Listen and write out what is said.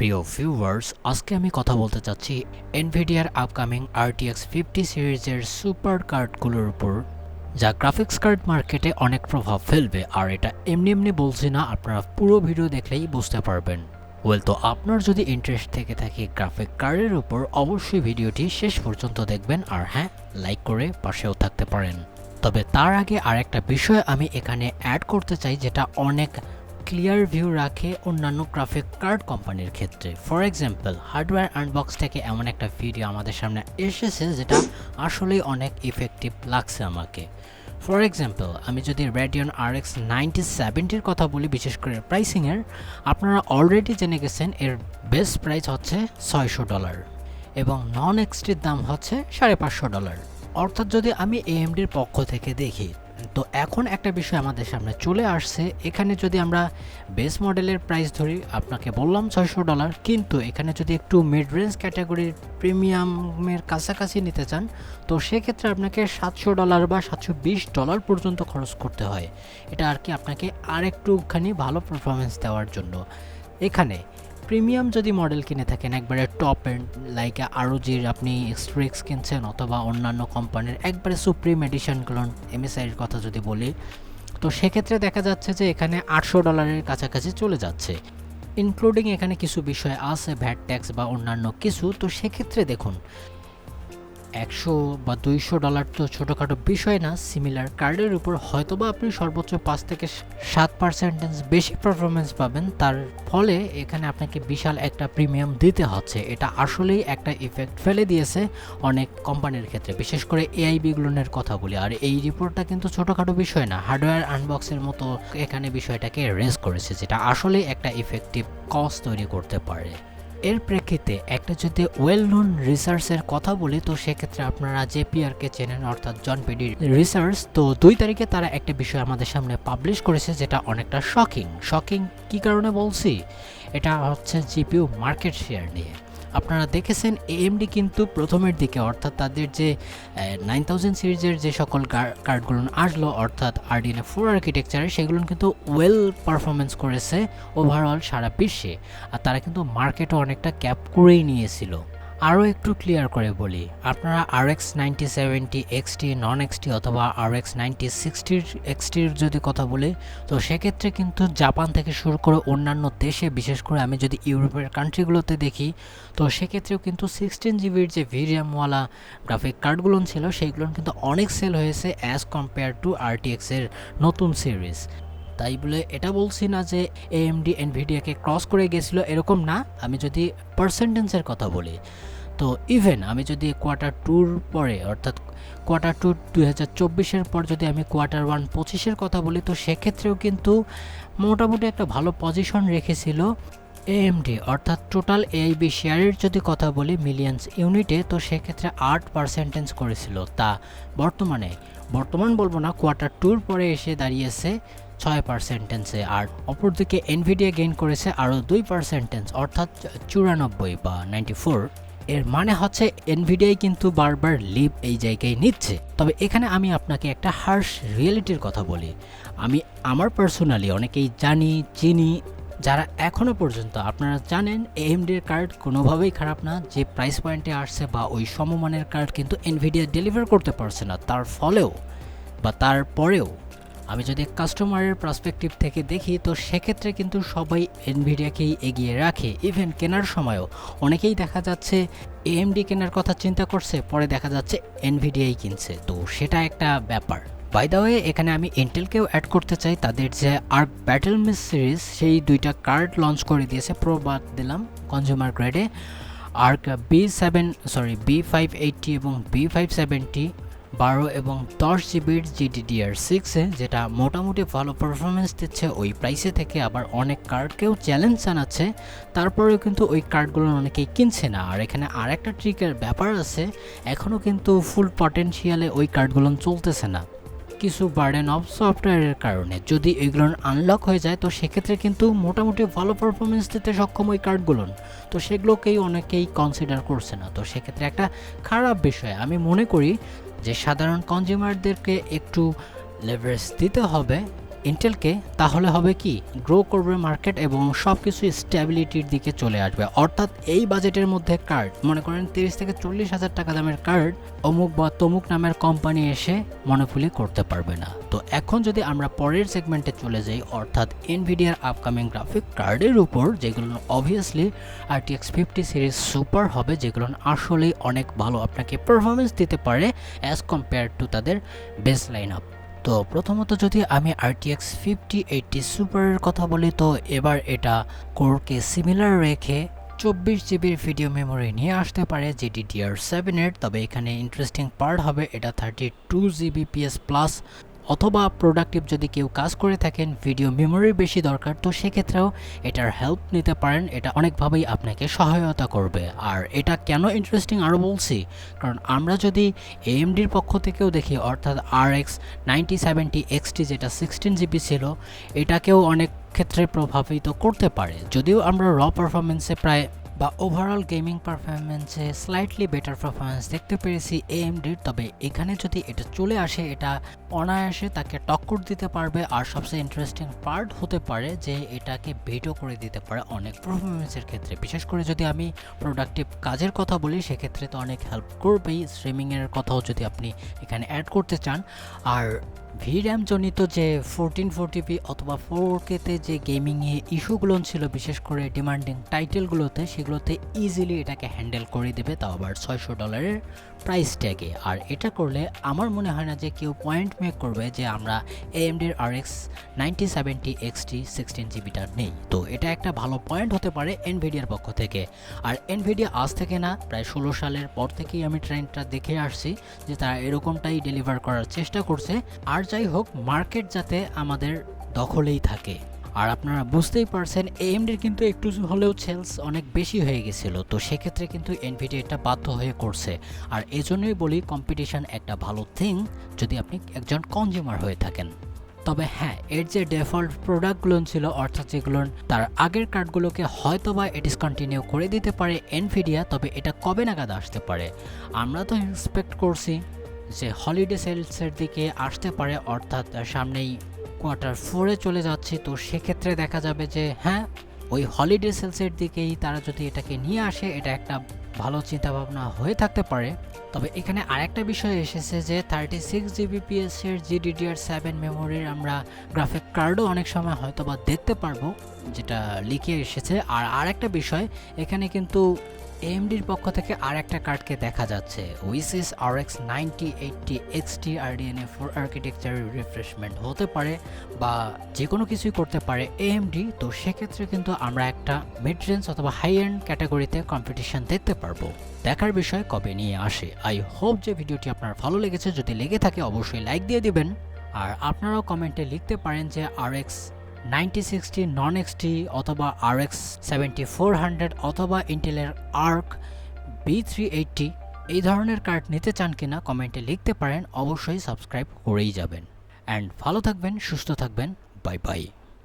প্রিয় ভিউয়ার্স, আজকে আমি কথা বলতে চাচ্ছি এনভিডিয়ার আপকামিং RTX 50 সিরিজের সুপার কার্ডগুলোর উপর, যা গ্রাফিক্স কার্ড মার্কেটে অনেক প্রভাব ফেলবে। আর এটা এমনি এমনি বলছি না, আপনারা পুরো ভিডিও দেখলেই বুঝতে পারবেন। তো আপনার যদি ইন্টারেস্ট থেকে থাকে গ্রাফিক কার্ডের উপর, অবশ্যই ভিডিওটি শেষ পর্যন্ত দেখবেন। আর হ্যাঁ, লাইক করে পাশেও থাকতে পারেন। তবে তার আগে আরেকটা বিষয় আমি এখানে অ্যাড করতে চাই, যেটা অনেক ক্লিয়ার ভিউ রাখে অন্যান্য গ্রাফিক কার্ড কোম্পানির ক্ষেত্রে। ফর এক্সাম্পল, হার্ডওয়্যার আনবক্স থেকে এমন একটা ভিডিও আমাদের সামনে এসেছে যেটা আসলেই অনেক ইফেক্টিভ লাগছে আমাকে। ফর এক্সাম্পল, আমি যদি Radeon RX 9070-র কথা বলি, বিশেষ করে প্রাইসিংয়ের, আপনারা অলরেডি জেনে গেছেন এর বেস্ট প্রাইস হচ্ছে $600 এবং নন এক্সটির দাম হচ্ছে $550। অর্থাৎ যদি আমি AMD'র পক্ষ থেকে দেখি, তো এখন একটা বিষয় আমাদের সামনে চলে আসছে। এখানে যদি আমরা বেস মডেলের প্রাইস ধরি, আপনাকে বললাম $600, কিন্তু এখানে যদি একটু মিড রেঞ্জ ক্যাটাগরির প্রিমিয়ামের কাছাকাছি নিতে চান, তো সেক্ষেত্রে আপনাকে $700 বা $720 পর্যন্ত খরচ করতে হয়। এটা আর কি আপনাকে আরেকটুখানি ভালো পারফরমেন্স দেওয়ার জন্য। এখানে প্রিমিয়াম যদি মডেল কিনে থাকেন, একবারে টপ এন্ড লাইক ROG-র আপনি এক্সট্রিক্স কিনছেন, অথবা অন্যান্য কোম্পানির একবারে সুপ্রিম এডিশনগুলো, MSI-এর কথা যদি বলি, তো সেক্ষেত্রে দেখা যাচ্ছে যে এখানে $800-এর কাছাকাছি চলে যাচ্ছে। ইনক্লুডিং এখানে কিছু বিষয় আছে, ভ্যাট ট্যাক্স বা অন্যান্য কিছু। তো সেক্ষেত্রে দেখুন, $100 বা $200 তো ছোটোখাটো বিষয় না। সিমিলার কার্ডের উপর হয়তোবা আপনি সর্বোচ্চ 5 থেকে 7% বেশি পারফরমেন্স পাবেন। তার ফলে এখানে আপনাকে বিশাল একটা প্রিমিয়াম দিতে হচ্ছে। এটা আসলেই একটা ইফেক্ট ফেলে দিয়েছে অনেক কোম্পানির ক্ষেত্রে, বিশেষ করে AIB-গুলোর কথা বলি। আর এই রিপোর্টটা কিন্তু ছোটোখাটো বিষয় না, হার্ডওয়্যার আনবক্সের মতো এখানে বিষয়টাকে রেজ করেছে, যেটা আসলেই একটা ইফেক্টিভ কজ তৈরি করতে পারে। এর প্রেক্ষিতে একটা যদি ওয়েল নোন রিসার্চের কথা বলি, তো সেক্ষেত্রে আপনারা JPR-কে চেনেন, অর্থাৎ জন পেডি রিসার্চ। তো 2 তারিখে তারা একটা বিষয় আমাদের সামনে পাবলিশ করেছে, যেটা অনেকটা শকিং। কি কারণে বলছি? এটা হচ্ছে GPU মার্কেট শেয়ার নিয়ে। আপনারা দেখেছেন AMD কিন্তু প্রথমের দিকে, অর্থাৎ তাদের যে 9000 সিরিজের যে সকল কার্ডগুলো আসলো, অর্থাৎ RDNA 4 আর্কিটেকচারে, সেগুলো কিন্তু ওয়েল পারফরমেন্স করেছে ওভারঅল সারা বিশ্বে। আর তারা কিন্তু মার্কেটও অনেকটা ক্যাপ করেই নিয়েছিল। আরও একটু ক্লিয়ার করে বলি, আপনারা RX 9070 XT, নন XT অথবা RX 9060 XTর যদি কথা বলি, তো সেক্ষেত্রে কিন্তু জাপান থেকে শুরু করে অন্যান্য দেশে, বিশেষ করে আমি যদি ইউরোপের কান্ট্রিগুলোতে দেখি, তো সেক্ষেত্রেও কিন্তু 16 জিবির যে ভিরিয়ামওয়ালা গ্রাফিক কার্ডগুলো ছিল, সেইগুলো কিন্তু অনেক সেল হয়েছে অ্যাজ কম্পেয়ার টু RTX-এর নতুন সিরিজ। তাই বলে এটা বলছি না যে AMD NVIDIA-কে ক্রস করে গেছিলো, এরকম না। আমি যদি পার্সেন্টেজের কথা বলি, তো ইভেন আমি যদি Q2 পরে, অর্থাৎ Q2 2024-এর পর যদি আমি Q1 25-এর কথা বলি, তো সেক্ষেত্রেও কিন্তু মোটামুটি একটা ভালো পজিশন রেখেছিল AMD। অর্থাৎ টোটাল AIB শেয়ারের যদি কথা বলি মিলিয়ন্স ইউনিটে, তো সেক্ষেত্রে 8% করেছিল। তা বর্তমান বলবো না, Q2-র পরে এসে দাঁড়িয়েছে 6%। আর অপরদিকে NVIDIA গেইন করেছে আরও 2%, অর্থাৎ 94 বা 94। এর মানে হচ্ছে NVIDIA কিন্তু বারবার লিপ এই জায়গায় নিচ্ছে। তবে এখানে আমি আপনাকে একটা হার্শ রিয়েলিটির কথা বলি। আমার পার্সোনালি অনেকেই চিনি যারা এখনও পর্যন্ত, আপনারা জানেন AMD-র কার্ড কোনোভাবেই খারাপ না। যে প্রাইস পয়েন্টে আসছে বা ওই সমমানের কার্ড কিন্তু NVIDIA ডেলিভার করতে পারছে না। তারপরেও আমি যদি কাস্টমারের পার্সপেক্টিভ থেকে দেখি, তো সেক্ষেত্রে কিন্তু সবাই NVIDIA-কেই এগিয়ে রাখে। ইভেন কেনার সময়ও অনেকেই দেখা যাচ্ছে AMD কেনার কথা চিন্তা করছে, পরে দেখা যাচ্ছে NVIDIA-ই কিনছে। তো সেটা একটা ব্যাপার। বাই দ্য ওয়ে, এখানে আমি ইন্টেলকেও অ্যাড করতে চাই। তাদের যে আর্ক ব্যাটেল মিস সিরিজ, সেই 2টা কার্ড লঞ্চ করে দিয়েছে, প্রো বাদ দিলাম, কনজিউমার গ্রেডে। আর্ক B580 এবং B570 12 এবং 10 জিবির GDDR6-এ, যেটা মোটামুটি ভালো পারফরমেন্স দিচ্ছে ওই প্রাইসে থেকে। আবার অনেক কার্ডকেও চ্যালেঞ্জ জানাচ্ছে, তারপরেও কিন্তু ওই কার্ডগুলো অনেকেই কিনছে না। আর এখানে আরেকটা ট্রিকের ব্যাপার আছে, এখনও কিন্তু ফুল পটেনশিয়ালে ওই কার্ডগুলো চলতেছে না, কিছু বার্ডেন অফ সফটওয়্যারের কারণে। যদি এগুলো আনলক হয়ে যায়, তো সেক্ষেত্রে কিন্তু মোটামুটি ভালো পারফরমেন্স দিতে সক্ষম ওই কার্ডগুলো, তো সেগুলোকেই অনেকেই কনসিডার করছে না। তো সেক্ষেত্রে একটা খারাপ বিষয়। আমি মনে করি যে সাধারণ কনজিউমারদেরকে একটু লেভারেজ দিতে হবে ইন্টেলকে, তাহলে হবে কি গ্রো করবে মার্কেট এবং সব কিছু স্ট্যাবিলিটির দিকে চলে আসবে। অর্থাৎ এই বাজেটের মধ্যে কার্ড, মনে করেন 30 থেকে 40 হাজার টাকা দামের কার্ড অমুক বা তমুক নামের কোম্পানি এসে মনোপলি করতে পারবে না। তো এখন যদি আমরা পরের সেগমেন্টে চলে যাই, অর্থাৎ এনভিডিয়ার আপকামিং গ্রাফিক কার্ডের উপর, যেগুলো অবভিয়াসলি RTX 50 সিরিজ সুপার হবে, যেগুলো আসলেই অনেক ভালো আপনাকে পারফরমেন্স দিতে পারে অ্যাজ কম্পেয়ার টু তাদের বেস লাইন আপ। তো প্রথমত যদি আমি RTX 5080 সুপারের কথা বলি, তো এবার এটা কোরকে সিমিলার রেখে 24 জিবির ভিডিও মেমোরি নিয়ে আসতে পারে GDDR7 এর। তবে এখানে ইন্টারেস্টিং পার্ট হবে এটা 32 Gbps প্লাস, অথবা প্রোডাক্টিভ যদি কেউ কাজ করে থাকেন, ভিডিও মেমোরির বেশি দরকার, তো সেক্ষেত্রেও এটার হেল্প নিতে পারেন। এটা অনেকভাবেই আপনাকে সহায়তা করবে। আর এটা কেন ইন্টারেস্টিং আরও বলছি, কারণ আমরা যদি AMDর পক্ষ থেকেও দেখি, অর্থাৎ RX 9070 XT যেটা 16 GB ছিল, এটাকেও অনেক ক্ষেত্রে প্রভাবিত করতে পারে। যদিও আমরা র পারফরমেন্সে প্রায় বা ওভারঅল গেমিং পারফরমেন্সে স্লাইটলি বেটার পারফরমেন্স দেখতে পেরেছি AMDর, তবে এখানে যদি এটা চলে আসে, এটা অনায়াসে তাকে টক্কর দিতে পারবে। আর সবচেয়ে ইন্টারেস্টিং পার্ট হতে পারে যে এটাকে বেটও করে দিতে পারে অনেক পারফরমেন্সের ক্ষেত্রে। বিশেষ করে যদি আমি প্রোডাক্টিভ কাজের কথা বলি, সেক্ষেত্রে তো অনেক হেল্প করবেই। স্ট্রিমিংয়ের কথাও যদি আপনি এখানে অ্যাড করতে চান, আর VRAM জনিত যে 1440p অথবা 4K-তে যে গেমিংয়ে ইস্যুগুলো ছিল, বিশেষ করে ডিমান্ডিং টাইটেলগুলোতে, সেগুলোতে ইজিলি এটাকে হ্যান্ডেল করে দেবে, তাও আবার $600 প্রাইস ট্যাগে। আর এটা করলে আমার মনে হয় না যে কেউ পয়েন্ট মেক করবে যে আমরা AMDর RX 9070 XT 16 জিবিটা নেই। তো এটা একটা ভালো পয়েন্ট হতে পারে এনভিডিয়ার পক্ষ থেকে। আর এনভিডিয়া আজ থেকে না, প্রায় 16 সালের পর থেকেই আমি ট্রেন্ডটা দেখে আসছি যে তারা এরকমটাই ডেলিভার করার চেষ্টা করছে। আর যাই হোক, মার্কেট যাতে আমাদের দখলেই থাকে। আর আপনারা বুঝতেই পারছেন AMDর কিন্তু একটু হলেও সেলস অনেক বেশি হয়ে গেছিলো, তো সেক্ষেত্রে কিন্তু এনভিডিয়া এটা বাধ্য হয়ে করছে। আর এজন্যই বলি কম্পিটিশন একটা ভালো থিং যদি আপনি একজন কনজিউমার হয়ে থাকেন। তবে হ্যাঁ, এর যে ডিফল্ট প্রোডাক্টগুলো ছিল, অর্থাৎ যেগুলো তার আগের কার্ডগুলোকে হয়তোবা ডিসকন্টিনিউ করে দিতে পারে এনভিডিয়া, তবে এটা কবে নাগাদ আসতে পারে? আমরা তো এক্সপেক্ট করছি যে হলিডে সেলসের দিকে আসতে পারে, অর্থাৎ সামনেই Q4-এ চলে যাচ্ছে। তো সেক্ষেত্রে দেখা যাবে যে হ্যাঁ, ওই হলিডে সেলসের দিকেই তারা যদি এটাকে নিয়ে আসে, এটা একটা ভালো চিন্তাভাবনা হয়ে থাকতে পারে। তবে এখানে আরেকটা বিষয় এসেছে যে 36 Gbps এর GDDR7 মেমোরির আমরা গ্রাফিক কার্ডও অনেক সময় হয়তোবা দেখতে পারবো, যেটা লিখে এসেছে। আর আরেকটা বিষয়, এখানে কিন্তু AMDর পক্ষ থেকে আরেকটা কার্ডকে দেখা যাচ্ছে, OSIS RX 9080 XT RDNA 4 আর্কিটেকচারের রিফ্রেশমেন্ট হতে পারে বা যে কোনো কিছুই করতে পারে AMD। তো সেক্ষেত্রে কিন্তু আমরা একটা মিড রেঞ্জ অথবা হাই এন্ড ক্যাটাগরিতে কম্পিটিশন দেখতে পারবো। দেখার বিষয় কবে নিয়ে আসে। আই হোপ যে ভিডিওটি আপনার ভালো লেগেছে। যদি লেগে থাকে অবশ্যই লাইক দিয়ে দিবেন। আর আপনারাও কমেন্টে লিখতে পারেন যে RX 9060 নন XT অথবা RX 7400 অথবা ইন্টেলের ARC B380 এই ধরনের কার্ড নিতে চান কিনা কমেন্টে লিখতে পারেন। অবশ্যই সাবস্ক্রাইব করেই যাবেন। অ্যান্ড ভালো থাকবেন, সুস্থ থাকবেন। Bye bye.